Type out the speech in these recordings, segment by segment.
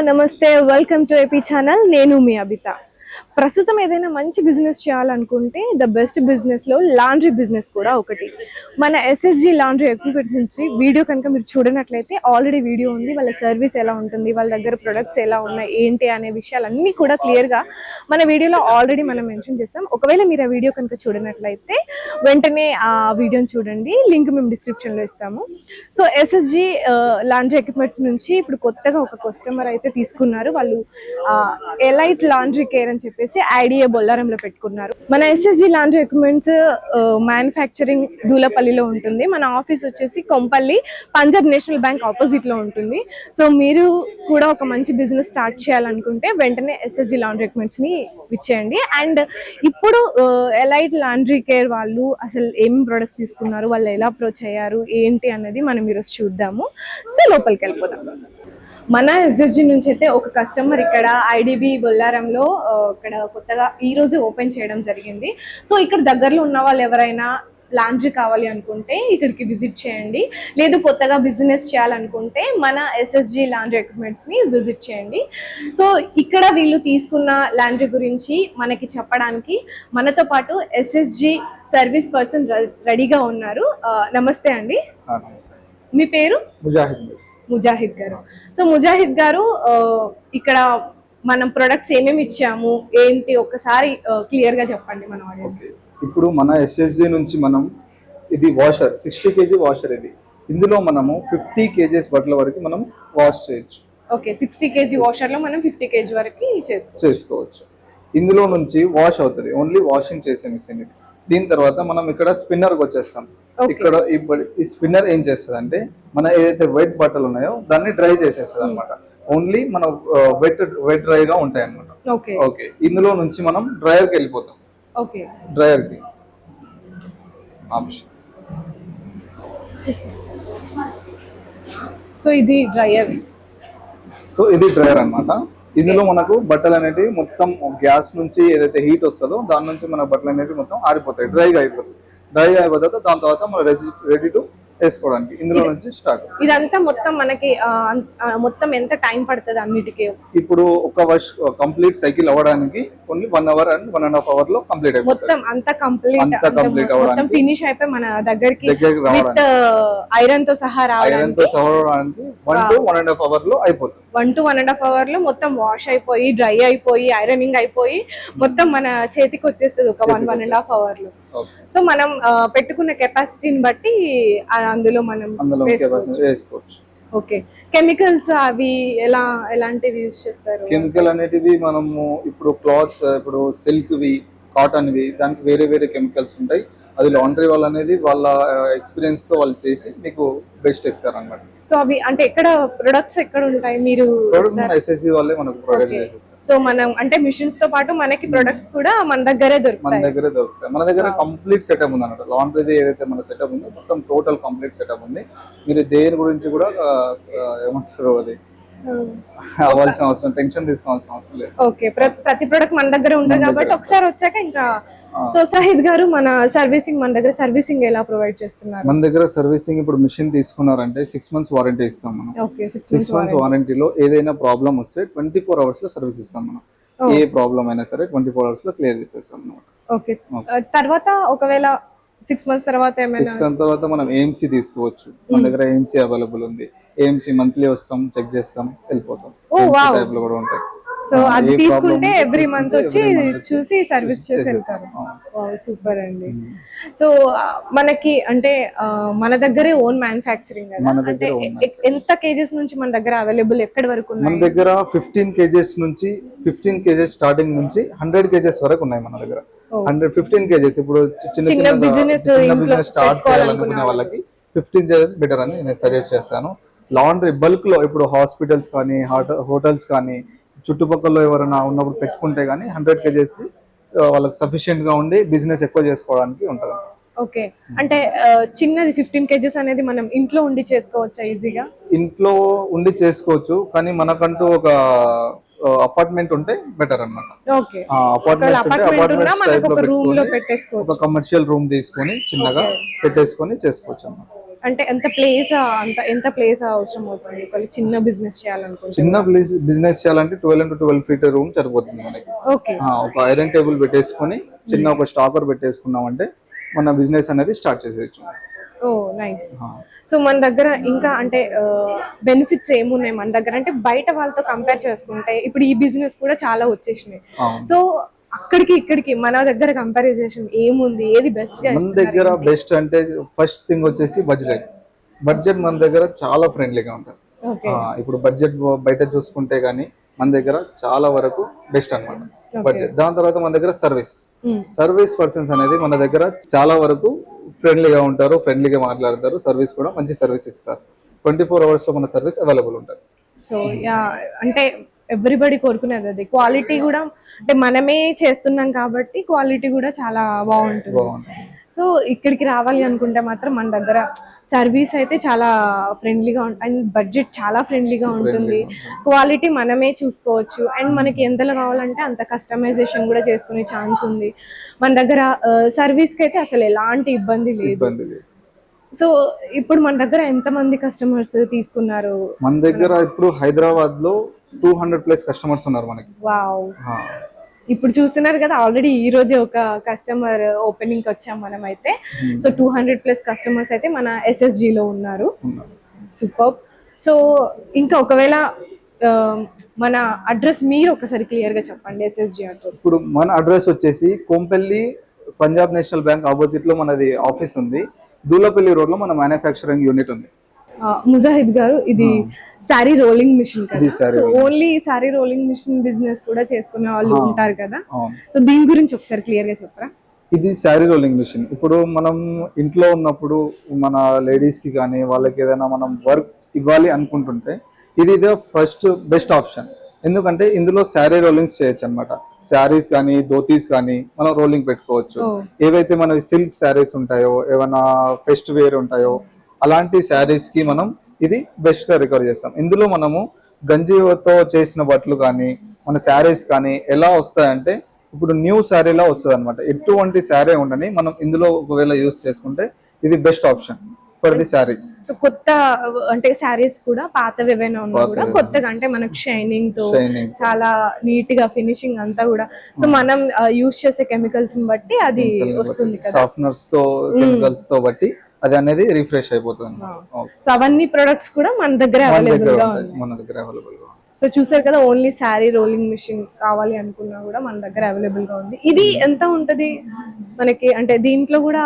నమస్తే, welcome to AP channel. నేను మీ అబిత. ప్రస్తుతం ఏదైనా మంచి బిజినెస్ చేయాలనుకుంటే ద బెస్ట్ బిజినెస్లో లాండ్రీ బిజినెస్ కూడా ఒకటి. మన ఎస్ఎస్జి లాండ్రీ ఎక్విప్మెంట్ నుంచి వీడియో కనుక మీరు చూడనట్లయితే ఆల్రెడీ వీడియో ఉంది. వాళ్ళ సర్వీస్ ఎలా ఉంటుంది, వాళ్ళ దగ్గర ప్రొడక్ట్స్ ఎలా ఉన్నాయి, ఏంటి అనే విషయాలన్నీ కూడా క్లియర్గా మన వీడియోలో ఆల్రెడీ మనం మెన్షన్ చేస్తాం. ఒకవేళ మీరు ఆ వీడియో కనుక చూడనట్లయితే వెంటనే ఆ వీడియోని చూడండి, లింక్ మేము డిస్క్రిప్షన్లో ఇస్తాము. సో ఎస్ఎస్జి లాండ్రీ ఎక్విప్మెంట్స్ నుంచి ఇప్పుడు కొత్తగా ఒక కస్టమర్ అయితే తీసుకున్నారు. వాళ్ళు ఎలైట్ లాండ్రీ కేర్ అని చెప్పేసి ఐడియా బొల్లారంలో పెట్టుకున్నారు. మన ఎస్ఎస్జి లాండ్రీ ఎక్విప్మెంట్స్ మ్యానుఫ్యాక్చరింగ్ దూలపల్లిలో ఉంటుంది. మన ఆఫీస్ వచ్చేసి Kompally, Punjab national bank opposite లో ఉంటుంది. సో మీరు కూడా ఒక మంచి బిజినెస్ స్టార్ట్ చేయాలనుకుంటే వెంటనే ఎస్ఎస్జి లాండ్రీ ఎక్విప్మెంట్స్ ని ఇచ్చేయండి. అండ్ ఇప్పుడు ఎలైట్ లాండ్రీ కేర్ వాళ్ళు అసలు ఏం ప్రొడక్ట్స్ తీసుకున్నారు, వాళ్ళు ఎలా అప్రోచ్ అయ్యారు, ఏంటి అన్నది మనం ఈరోజు చూద్దాము. సో లోపలికి వెళ్ళిపోదాం. మన ఎస్ఎస్జి నుంచి అయితే ఒక కస్టమర్ ఇక్కడ ఐడిబి బొల్లారంలో ఇక్కడ కొత్తగా ఈ రోజు ఓపెన్ చేయడం జరిగింది. సో ఇక్కడ దగ్గరలో ఉన్న వాళ్ళు ఎవరైనా లాండ్రీ కావాలి అనుకుంటే ఇక్కడికి విజిట్ చేయండి. లేదు కొత్తగా బిజినెస్ చేయాలనుకుంటే మన ఎస్ఎస్జి లాండ్రీ ఎక్విప్మెంట్స్ని విజిట్ చేయండి. సో ఇక్కడ వీళ్ళు తీసుకున్న లాండ్రీ గురించి మనకి చెప్పడానికి మనతో పాటు ఎస్ఎస్జి సర్వీస్ పర్సన్ రెడీగా ఉన్నారు. నమస్తే అండి. మీ పేరు? ముజాహిద్ గారు. సో ముజాహిద్ గారు, ఇక్కడ మనం ప్రొడక్ట్స్ ఏమేమి ఇచ్చాము ఏంటి ఒక్కసారి క్లియర్ గా చెప్పండి మన ఆడియన్స్. ఇప్పుడు మన ఎస్ఎస్జి నుంచి మనం ఇది వాషర్ 60 kg వాషర్. ఇందులో మనము 50 kgs బట్టల వరకు మనం వాష్ చేయొచ్చు. ఓకే, 60 kg వాషర్ లో మనం 50 kg వరకు చేసుకోవచ్చు. ఇందులో నుంచి వాష్ అవుతుంది, ఓన్లీ వాషింగ్ చేసే మిషన్ ఇది. దీని తర్వాత మనం ఇక్కడ స్పిన్నర్కి వచ్చేస్తాం. ఇక్కడ ఈ స్పిన్నర్ ఏం చేస్తుంది అంటే మన ఏదైతే వైట్ బట్టలు ఉన్నాయో దాన్ని డ్రై చేసేస్తుంది అనమాట. ఓన్లీ మన వెట్ డ్రై గా ఉంటాయి అనమాట. ఓకే, ఇందులో నుంచి మనం డ్రైయర్కి వెళ్ళిపోతాం. డ్రైయర్కి సో ఇది డ్రైయర్. అన్నమాట. ఇందులో మనకు బట్టలు అనేటివి మొత్తం గ్యాస్ నుంచి ఏదైతే హీట్ వస్తుందో దాని నుంచి మన బట్టలు అనేవి మొత్తం ఆరిపోతాయి, డ్రైగా అయిపోతాయి. దాని తర్వాత మనం రెడీ టు వేసుకోవడానికి ఇందులో నుంచి స్టార్ట్. ఇదంతా మొత్తం మనకి మొత్తం ఎంత టైం పడుతుంది అన్నిటికీ? ఇప్పుడు ఒక వాష్ కంప్లీట్ సైకిల్ అవ్వడానికి ఓన్లీ 1 hour and 1.5 hours లో కంప్లీట్ అయిపోతుంది. మొత్తం అంతా కంప్లీట్ అవ్వడానికి ఫినిష్ అయిపోయి మన దగ్గరికి విత్ ఐరన్ తో సహా రావడానికి 1 to 1.5 hours లో అయిపోతుంది. 1 to 1.5 hours లో మొత్తం వాష్ అయిపోయి, డ్రై అయిపోయి, ఐరనింగ్ అయిపోయి మొత్తం మన చేతికి వచ్చేస్తుంది ఒక 1.5 hours లో. సో మనం పెట్టుకున్న కెపాసిటీని బట్టి అందులో మనం వేసుకోవచ్చు. ఓకే, కెమికల్స్ అవి ఎలాంటివి యూజ్ చేస్తారు? కెమికల్ అనేటివి మనము ఇప్పుడు క్లాత్స్, ఇప్పుడు సిల్క్ వి, కాటన్ వి, దానికి వేరే వేరే కెమికల్స్ ఉంటాయి. అది లాండ్రీ వాళ్ళు అనేది వాళ్ళ ఎక్స్పీరియన్స్ తో వాళ్ళు చేసి మీకు బెస్ట్ ఇస్తారు అన్నమాట. సో అవి అంటే ఎక్కడ ప్రొడక్ట్స్ ఎక్కడ ఉంటాయి? మీరు ఎస్ఎస్జి వాళ్ళే మనకు ప్రొడక్ట్ చేసేస్తారు. సో మనం అంటే మిషన్స్ తో పాటు మనకి ప్రొడక్ట్స్ కూడా మన దగ్గరే దొరుకుతాయి. మన దగ్గర కంప్లీట్ సెటప్ ఉంది అన్నమాట. లాండ్రీ ఏదైతే మన సెటప్ ఉందో మొత్తం టోటల్ కంప్లీట్ సెటప్ ఉంది. మీరు దేని గురించి కూడా ఏమంటారు అది అవ్వాల్సిన అవసరం, టెన్షన్ తీసుకోవాల్సిన అవసరం లేదు. ఓకే, ప్రతి ప్రొడక్ట్ మన దగ్గర ఉంటుంది కాబట్టి ఒకసారి వచ్చాక ఇంకా. సో షాహిద్ గారు, మన దగ్గర సర్వీసింగ్ ఎలా ప్రొవైడ్ చేస్తున్నారు? మన దగ్గర సర్వీసింగ్ ఇప్పుడు మిషన్ తీసుకున్నారంటే 6 months వారంటీ ఇస్తాం మనం. 6 months వారంటీలో ఏదైనా ప్రాబ్లం వస్తే 24 hours లో సర్వీస్ ఇస్తాం మనం. ఏ ప్రాబ్లం అయినా సరే 24 hours లో క్లియర్ చేసేస్తాం అన్నమాట. ఓకే, తర్వాత ఒకవేళ 6 months తర్వాత ఏమైనా 6 months తర్వాత మనం ఏఎంసీ తీసుకోవచ్చు. మన దగ్గర ఏఎంసీ అవైలబుల్ ఉంది. ఏఎంసీ మంత్లీ వస్తాం, చెక్ చేస్తాం, వెళ్ళిపోతాం. టైప్ లో కూడా ఉంటాయి. సో అది తీసుకుంటే ఎవ్రీ మంత్ వచ్చి చూసి సర్వీస్ చేసి వెళ్తారు. సూపర్ అండి. సో మనకి అంటే మన దగ్గరే ఓన్ మ్యానుఫ్యాక్చరింగ్ కదా, అంటే ఎంత కేజెస్ నుంచి మన దగ్గర అవైలబుల్, ఎక్కడి వరకు ఉన్నాయి? మన దగ్గర 15 kgs నుంచి 15 kgs స్టార్టింగ్ నుంచి 100 kgs వరకు ఉన్నాయి మన దగ్గర. 15 kgs ఇప్పుడు చిన్న బిజినెస్ స్టార్ట్ చేయాలనుకునే వాళ్ళకి 15 kgs బెటర్ అని నేను సజెస్ట్ చేస్తాను. లాండ్రీ బల్క్ లో ఇప్పుడు హాస్పిటల్స్ కానీ హోటల్స్ కానీ చుట్టుపక్కల ఎవరైనా ఉన్నప్పుడు పెట్టుకుంటే గానీ 100 kgs వాళ్ళకి సఫిషియెంట్ గా ఉండి బిజినెస్ ఎక్కువ చేసుకోవడానికి ఉంటుంది. ఓకే, అంటే చిన్నది 15 kgs అనేది మనం ఇంట్లో ఉండి చేసుకోవచ్చా ఈజీగా? ఇంట్లో ఉండి చేసుకోవచ్చు, కానీ మనకంటూ ఒక అపార్ట్మెంట్ ఉంటే బెటర్ అన్నమాట. ఓకే, అపార్ట్మెంట్ రూమ్ లో పెట్టేసుకోవచ్చు. ఒక కమర్షియల్ రూమ్ తీసుకొని చిన్నగా పెట్టేసుకొని చేసుకోవచ్చు అన్నమాట. అంటే ఎంత ప్లేస్ అవసరం అవుతుంది ఒక చిన్న బిజినెస్ చేయాలనుకుంటే? చిన్న బిజినెస్ చేయాలంటే 12 into 12 feet రూమ్ సరిపోతుంది మనకి. ఓకే. ఒక ఐరన్ టేబుల్ పెట్టేసుకొని చిన్న ఒక స్టాకర్ పెట్టేసుకున్నామంటే మన బిజినెస్ అనేది స్టార్ట్ చేసేయచ్చు. ఓ నైస్. సో మన దగ్గర ఇంకా అంటే బెనిఫిట్స్ ఏమున్నాయి మన దగ్గర అంటే బయట వాళ్ళతో కంపేర్ చేసుకుంటే ఇప్పుడు ఈ బిజినెస్ కూడా చాలా వచ్చేసినాయి. సో అక్కడికి ఇక్కడికి మన దగ్గర కంపారిజేషన్ ఏముంది, ఏది బెస్ట్ గా? మన దగ్గర బెస్ట్ అంటే ఫస్ట్ థింగ్ వచ్చేసి బడ్జెట్ మన దగ్గర చాలా ఫ్రెండ్లీగా ఉంటుంది. ఇప్పుడు బడ్జెట్ బయట చూసుకుంటే గానీ మన దగ్గర చాలా వరకు బెస్ట్ అన్నమాట బడ్జెట్. దాని తర్వాత మన దగ్గర సర్వీస్ పర్సన్స్ అనేది మన దగ్గర చాలా వరకు ఫ్రెండ్లీగా ఉంటారు, ఫ్రెండ్లీగా మాట్లాడతారు, సర్వీస్ కూడా మంచి సర్వీస్ ఇస్తారు. 24 hours లో మన సర్వీస్ అవైలబుల్ ఉంటుంది. సో యా అంటే ఎవ్రీబడి కోరుకునేది అది, క్వాలిటీ కూడా అంటే మనమే చేస్తున్నాం కాబట్టి క్వాలిటీ కూడా చాలా బాగుంటుంది. సో ఇక్కడికి రావాలి అనుకుంటే మాత్రం మన దగ్గర సర్వీస్ అయితే చాలా ఫ్రెండ్లీగా ఉంటుంది అండ్ బడ్జెట్ చాలా ఫ్రెండ్లీగా ఉంటుంది. క్వాలిటీ మనమే చూసుకోవచ్చు అండ్ మనకి ఎంతలో కావాలంటే అంత కస్టమైజేషన్ కూడా చేసుకునే ఛాన్స్ ఉంది. మన దగ్గర సర్వీస్కి అయితే అసలు ఎలాంటి ఇబ్బంది లేదు. సో ఇప్పుడు మన దగ్గర ఎంతమంది కస్టమర్స్ తీసుకున్నారు? మన దగ్గర ఇప్పుడు హైదరాబాద్ లో 200+ కస్టమర్స్ ఉన్నారు మనకి. వావ్. ఇప్పుడు చూస్తున్నారు కదా, ఆల్రెడీ ఈ రోజే ఒక కస్టమర్ ఓపెనింగ్ కి వచ్చాం మనం అయితే. సో 200+ కస్టమర్స్ అయితే మన SSG లో ఉన్నారు. సూపర్. సో ఇంకా ఒకవేళ మన అడ్రస్ మీరు ఒకసారి క్లియర్ గా చెప్పండి, SSG అడ్రస్. ఇప్పుడు మన అడ్రస్ వచ్చేసి Kompally Punjab national bank opposite లో మనది ఆఫీస్ ఉంది. దూలపల్లి రోడ్ లో మన మ్యానుఫ్యాక్చరింగ్ యూనిట్ ఉంది. ముజాహిద్ గారు, ఇది సారీ రోలింగ్ మిషన్ కదా, so only sari rolling machine business కూడా చేసుకునే వాళ్ళు ఉంటారు కదా, సో దీని గురించి ఒకసారి క్లియర్ గా చెప్పరా? ఇది శారీ రోలింగ్ మిషన్. ఇప్పుడు మనం ఇంట్లో ఉన్నప్పుడు మన లేడీస్ కి కానీ వాళ్ళకి ఏదైనా మనం వర్క్ ఇవ్వాలి అనుకుంటుంటే ఇది ఫస్ట్ బెస్ట్ ఆప్షన్. ఎందుకంటే ఇందులో శారీ రోలింగ్స్ చేయొచ్చు అనమాట. శారీస్ కానీ ధోతీస్ కానీ మనం రోలింగ్ పెట్టుకోవచ్చు. ఏవైతే మన సిల్క్ శారీస్ ఉంటాయో, ఏమైనా ఫెస్ట్ వేర్ ఉంటాయో అలాంటి శారీస్ కి మనం ఇది బెస్ట్ గా రికవర్ చేస్తాం. ఇందులో మనము గంజితో చేసిన బట్టలు కానీ మన శారీస్ కానీ ఎలా వస్తాయంటే ఇప్పుడు న్యూ శారీలా వస్తుంది అనమాట. ఎటువంటి శారీ ఉండని మనం ఇందులో ఒకవేళ యూస్ చేసుకుంటే ఇది best option for the sari. So కొత్త అంటే శారీస్ కూడా పాతవి ఏవైనా ఉన్నా కూడా కొత్తగా అంటే మనకు షైనింగ్ తో చాలా నీట్ గా ఫినిషింగ్ అంతా కూడా, సో మనం యూస్ చేసే కెమికల్స్ ని బట్టి అది వస్తుంది కదా, సాఫ్ట్నర్స్ తో కెమికల్స్ తో బట్టి అది అనేది రిఫ్రెష్ అయిపోతుంది. సో అవన్నీ ప్రొడక్ట్స్ కూడా మన దగ్గర అవైలబుల్ గా ఉన్నాయి. సో చూసారు కదా, ఓన్లీ శారీ రోలింగ్ మిషన్ కావాలి అనుకున్నా కూడా మన దగ్గర అవైలబుల్ గా ఉంది. ఇది ఎంత ఉంటది మనకి అంటే దీంట్లో కూడా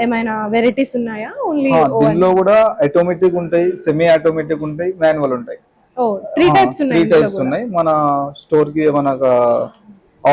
ఏమైనా వెరైటీస్ ఉన్నాయా? ఓన్లీ దీంట్లో కూడా ఆటోమేటిక్ ఉంటాయి, సెమీ ఆటోమేటిక్ ఉంటాయి, మాన్యువల్ ఉంటాయి. ఓ 3 టైప్స్ ఉన్నాయి. మన స్టోర్ కి మన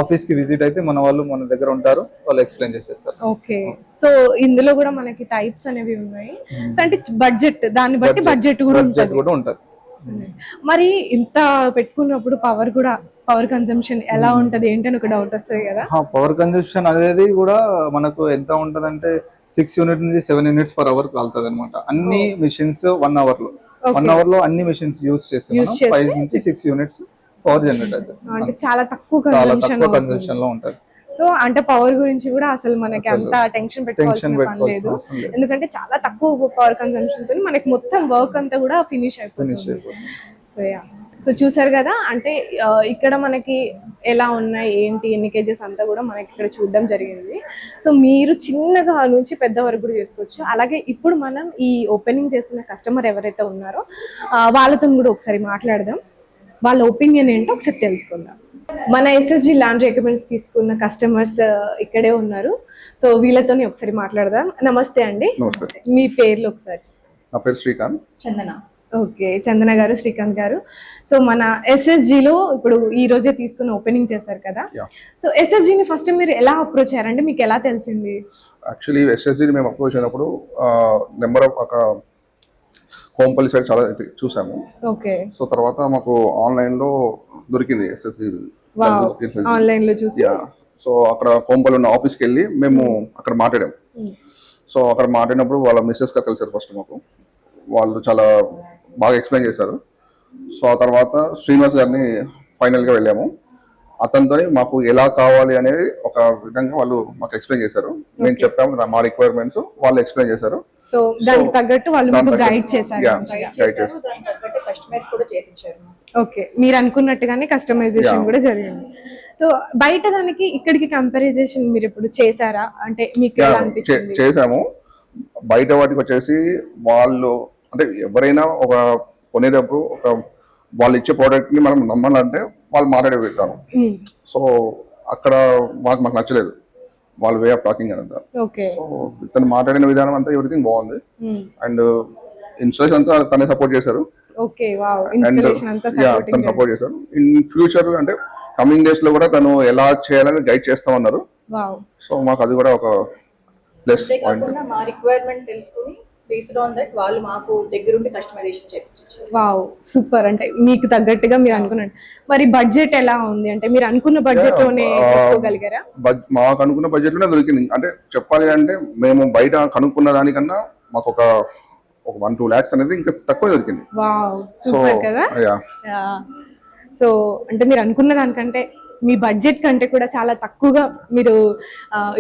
ఆఫీస్ కి విజిట్ అయితే మన వాళ్ళు మన దగ్గర ఉంటారు, వాళ్ళు ఎక్స్ప్లెయిన్ చేసేస్తారు. ఓకే. సో ఇందులో కూడా మనకి టైప్స్ అనేవి ఉన్నాయి. సో అంటే బడ్జెట్, దాన్ని బట్టి బడ్జెట్ కూడా ఉంటది. మరి ఇంత పెట్టుకున్నప్పుడు పవర్ కన్సంప్షన్ ఎలా ఉంటది ఏంటని ఒక డౌట్ వస్తుంది కదా. పవర్ కన్సంప్షన్ అనేది కూడా మనకు ఎంత ఉంటదంటే 6 units నుంచి 7 units per hour కాలుతుంది అనమాట. అన్ని మిషన్స్ 1 hour లో 1 hour లో అన్ని మిషన్స్ యూస్ చేస్తే 5 నుంచి 6 units పవర్ జనరేట్ అవుతుంది. అంటే చాలా తక్కువ కన్సంప్షన్ లో ఉంటది. సో అంటే పవర్ గురించి కూడా అసలు మనకి అంత టెన్షన్ పెట్టుకోవాల్సిన పని లేదు, ఎందుకంటే చాలా తక్కువ పవర్ కన్సంప్షన్ తో మనకి మొత్తం వర్క్ అంతా కూడా ఫినిష్ అయిపోతుంది. సో యా, సో చూసారు కదా, అంటే ఇక్కడ మనకి ఎలా ఉన్నాయి ఏంటి ఎన్ని కేజెస్ అంతా కూడా మనకి ఇక్కడ చూడడం జరిగింది. సో మీరు చిన్నగా నుంచి పెద్ద వరకు కూడా చేసుకోవచ్చు. అలాగే ఇప్పుడు మనం ఈ ఓపెనింగ్ చేసిన కస్టమర్ ఎవరైతే ఉన్నారో వాళ్ళతో కూడా ఒకసారి మాట్లాడదాం, వాళ్ళ ఒపీనియన్ ఏంటో ఒకసారి తెలుసుకుందాం. మన SSG లాండ్రీ ఎక్విప్మెంట్స్ తీసుకున్న కస్టమర్స్ ఇక్కడే ఉన్నారు. సో వీళ్ళతోనే ఒకసారి మాట్లాడదాం. నమస్తే అండి. మీ పేర్లు ఒకసారి? నా పేరు శ్రీకాంత్. చందన. ఓకే, చందన గారు, శ్రీకాంత్ గారు. సో మన SSG లో ఇప్పుడు ఈ రోజే తీసుకుని ఓపెనింగ్ చేశారు కదా, సో SSG ని ఫస్ట్ మీరు ఎలా అప్రోచ్ అయ్యారంటే మీకు ఎలా తెలిసింది? యాక్చువల్లీ SSG ని మేము అప్రోచ్ అయినప్పుడు నెంబర్ ఆఫ్ ఒక కోంపల్లి సైడ్ చాలా చూసాము. ఓకే. సో తర్వాత మాకు ఆన్లైన్ లో దొరికింది SSG. ఆన్లైన్ లో చూసి సో అక్కడ కోంపల్లి ఉన్న ఆఫీస్కి వెళ్ళి మేము అక్కడ మాట్లాడాము. సో అక్కడ మాట్లాడినప్పుడు వాళ్ళ మిస్సెస్ గారు కలిసారు ఫస్ట్ మాకు. వాళ్ళు చాలా బాగా ఎక్స్ప్లెయిన్ చేశారు. సో ఆ తర్వాత శ్రీనివాస్ గారిని ఫైనల్గా వెళ్ళాము. అతనితో మాకు ఎలా కావాలి అనేది ఒక విధంగా వాళ్ళు మాకు ఎక్స్ప్లెయిన్ చేశారు. మేము చెప్పాము మా రిక్వైర్మెంట్స్, వాళ్ళు ఎక్స్ప్లెయిన్ చేశారు. సో దానికి తగ్గట్టు వాళ్ళు మీకు గైడ్ చేశారు. గైడ్ తగ్గట్టు కస్టమైజ్ కూడా చేసి ఇచ్చారు. ఓకే, మీరు అనుకున్నట్టుగానే కస్టమైజేషన్ కూడా జరిగింది. సో బయట దానికి ఇక్కడికి కంపారిజేషన్ మీరు ఇప్పుడు చేశారా? అంటే మీకు ఎలా అనిపించింది? చేసాము. బయట వాటికి వచ్చేసి వాళ్ళు అంటే ఎవరైనా ఒక కొనేటప్పుడు ఒక వాళ్ళు ఇచ్చే ప్రోడక్ట్ ని మనం నమ్మాలంటే వాళ్ళు మాట్లాడే విధానం. సో అక్కడ మాకు నచ్చలేదు వాళ్ళ వే ఆఫ్ టాకింగ్ అంతా. సో తను మాట్లాడిన విధానం అంతా ఎవ్రీథింగ్ బాగుంది. అండ్ ఇన్స్టాలేషన్ అంతా తనే సపోర్ట్ చేశారు. తను సపోర్ట్ చేశారు. ఇన్ ఫ్యూచర్ అంటే కమింగ్ డేస్ లో కూడా తను ఎలా చేయాలని గైడ్ చేస్తామన్నారు. సో మాకు అది కూడా ఒక ప్లస్ పాయింట్. మా రిక్వైర్మెంట్ తెలుసుకుని బేస్డ్ ఆన్ దట్ వాళ్ళు మాకు దగ్గరుండి కస్టమైజేషన్ చేయించారు. Wow, super. అంటే మీకు తగ్గట్టుగా మీరు అనుకున్నట్టు. మరి బడ్జెట్ ఎలా ఉంది? అంటే మీరు అనుకున్న బడ్జెట్ లోనే తీసుకోగలిగారా? మాకు అనుకున్న బడ్జెట్ లోనే దొరికింది. అంటే చెప్పాలి అంటే మేము బయట కనుక్కున్న దానికన్నా మాకు ఒక 1-2 lakhs అనేది ఇంకా తక్కువ దొరికింది. వావ్, సూపర్ కదా. సో అంటే మీరు అనుకున్న దానికంటే మీ బడ్జెట్ కంటే కూడా చాలా తక్కువగా మీరు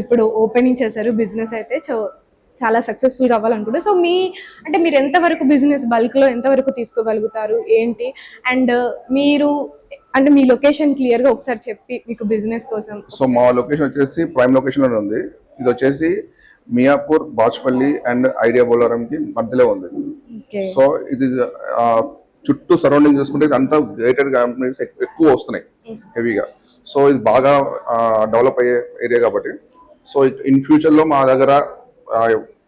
ఇప్పుడు ఓపెనింగ్ చేశారు బిజినెస్ అయితే. సో చాలా సక్సెస్ఫుల్గా అవ్వాలనుకుంటే సో అంటే మీరు ఎంతవరకు బిజినెస్ బల్క్లో ఎంతవరకు తీసుకోగలుగుతారు ఏంటి? అండ్ మీరు అంటే మీ లొకేషన్ క్లియర్గా ఒకసారి చెప్పి మీకు బిజినెస్ కోసం. సో మా లొకేషన్ వచ్చేసి ప్రైమ్ లొకేషన్లోనే ఉంది. ఇది వచ్చేసి మియాపూర్, బాచ్పల్లి అండ్ ఐడియా బోలారంకి మధ్యలో ఉంది. సో ఇది చుట్టూ సరౌండింగ్ చూసుకుంటే అంతా గేటెడ్ కంపెనీస్ ఎక్కువ వస్తున్నాయి హెవీగా. సో ఇది బాగా డెవలప్ అయ్యే ఏరియా కాబట్టి సో ఇన్ ఫ్యూచర్లో మా దగ్గర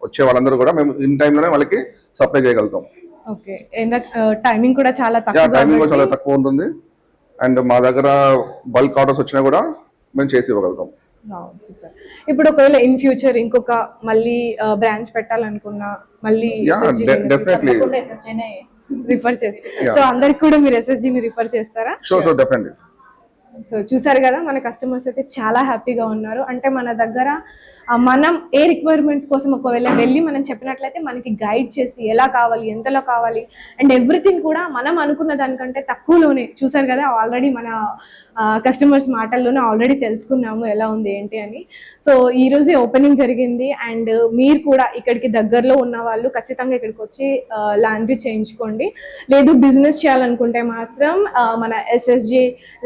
వచ్చే వాళ్ళందరూ కూడా మేము ఇన్ టైంలోనే వాళ్ళకి సప్లై చేయగలుగుతాం. ఓకే, టైమింగ్ కూడా చాలా తక్కువ ఉంటుంది. అండ్ మా దగ్గర బల్క్ ఆర్డర్స్ వచ్చినా కూడా మేము చేసి ఇవ్వగలుగుతాం. ఇప్పుడు ఒకవేళ ఇన్ ఫ్యూచర్ ఇంకొక మళ్ళీ బ్రాంచ్ పెట్టాలనుకున్నా మళ్ళీ డెఫినెట్లీ రిఫర్ చేస్తారు. సో అందరికి కూడా మీరు SSG ని రిఫర్ చేస్తారా? Sure definitely. సో చూసారు కదా, మన కస్టమర్స్ అయితే చాలా హ్యాపీగా ఉన్నారు. అంటే మన దగ్గర మనం ఏ రిక్వైర్మెంట్స్ కోసం ఒకవేళ వెళ్ళి మనం చెప్పినట్లయితే మనకి గైడ్ చేసి ఎలా కావాలి, ఎంతలో కావాలి అండ్ ఎవ్రీథింగ్ కూడా మనం అనుకున్న దానికంటే తక్కువలోనే. చూసారు కదా, ఆల్రెడీ మన కస్టమర్స్ మాటల్లోనే ఆల్రెడీ తెలుసుకున్నాము ఎలా ఉంది ఏంటి అని. సో ఈరోజు ఓపెనింగ్ జరిగింది అండ్ మీరు కూడా ఇక్కడికి దగ్గరలో ఉన్న వాళ్ళు ఖచ్చితంగా ఇక్కడికి వచ్చి లాండ్రీ చేయించుకోండి. లేదు బిజినెస్ చేయాలనుకుంటే మాత్రం మన SSG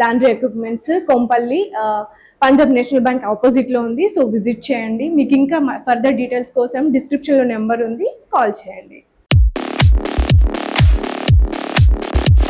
laundry equipments Kompally Punjab national bank opposite లో ఉంది. సో విజిట్ చేయండి. మీకు ఇంకా ఫర్దర్ డీటెయిల్స్ కోసం డిస్క్రిప్షన్ లో నెంబర్ ఉంది, కాల్ చేయండి.